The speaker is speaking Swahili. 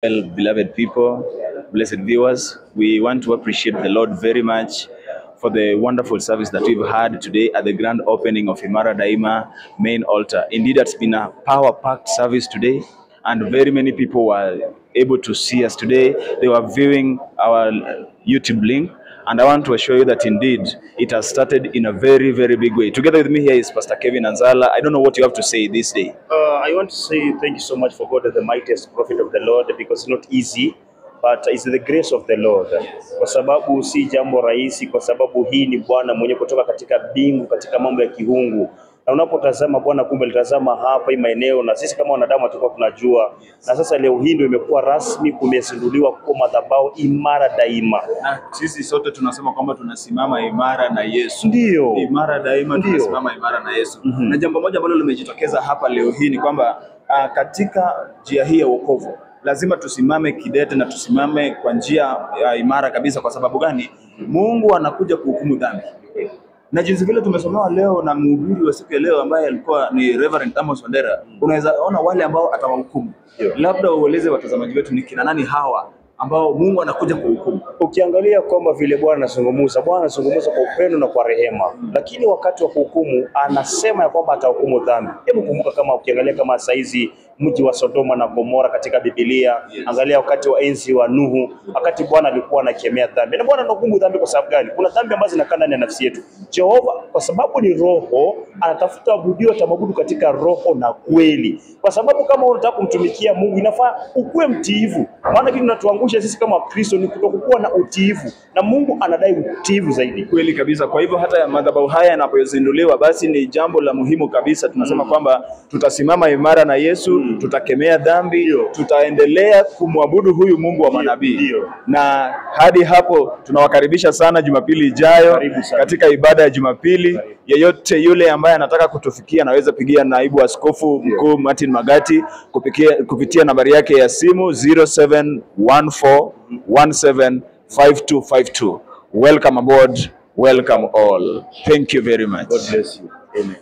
Well, beloved people, blessed viewers, we want to appreciate the Lord very much for the wonderful service that we've had today at the grand opening of Imara Daima main altar. Indeed, it's been a power-packed service today, and very many people were able to see us today. They were viewing our YouTube link, and I want to assure you that indeed it has started in a very, very big way. Together with me here is Pastor Kevin Anzala. I don't know what you have to say this day. I want to say thank you so much for God, the mightiest prophet of the Lord, because it's not easy, but it's the grace of the Lord. Kwa sababu si jambo rahisi, kwa sababu hii ni Bwana mwenye kutoka katika bingu, katika mambo ya kiungu. Na unapotazama Bwana, kumbe litazama hapa hii maeneo, na sisi kama wanadamu tulikuwa tunajua, na sasa leo hii ndio imekuwa rasmi, kumezinduliwa kwa madhabahu Imara Daima. Na sisi sote tunasema kwamba tunasimama imara na Yesu. Ndio. Imara daima, tunasimama imara na Yesu. Na jambo moja ambalo limejitokeza hapa leo hii ni kwamba katika njia hii ya wokovu lazima tusimame kidete na tusimame kwa njia imara kabisa. Kwa sababu gani? Mungu anakuja kuhukumu dhambi. Na jinsi vile tumesomewa leo na mhubiri wa siku ya leo ambaye alikuwa ni Reverend Amos Wandera, unaweza ona wale ambao atawahukumu. Labda ueleze watazamaji wetu ni kina nani hawa ambao Mungu anakuja kuhukumu. Ukiangalia kwamba vile Bwana anazungumza kwa upendo na kwa rehema, lakini wakati wa kuhukumu anasema ya kwamba atahukumu dhambi. Hebu kumbuka, kama ukiangalia kama saizi mji wa Sodoma na Gomora katika Biblia, angalia wakati wa enzi wa Nuhu, wakati Bwana alikuwa anakemea dhambi. Na Bwana anahukumu dhambi kwa sababu gani? Kuna dhambi ambazo zinakaa ndani ya nafsi yetu. Jehova kwa sababu ni roho, anatafuta abudiwa, tamabudu katika roho na kweli. Kwa sababu kama unataka kumtumikia Mungu inafaa ukue mtiifu. Maana kitu kinatuangusha sisi kama Wakristo ni kutokuwa na utiifu, na Mungu anadai utiifu zaidi. Kweli kabisa. Kwa hivyo hata madhabahu haya yanapozinduliwa, basi ni jambo la muhimu kabisa. Tunasema kwamba tutasimama imara na Yesu, tutakemea dhambi, tutaendelea kumwabudu huyu Mungu wa manabii. Na hadi hapo tunawakaribisha sana Jumapili ijayo katika ibada ya Jumapili. Yeyote yule ambaye anataka kutufikia anaweza pigia naibu askofu mkuu Martin Magati kupitia nambari yake ya simu 0714175252. Welcome aboard, welcome all. Thank you very much. God bless you. Amen.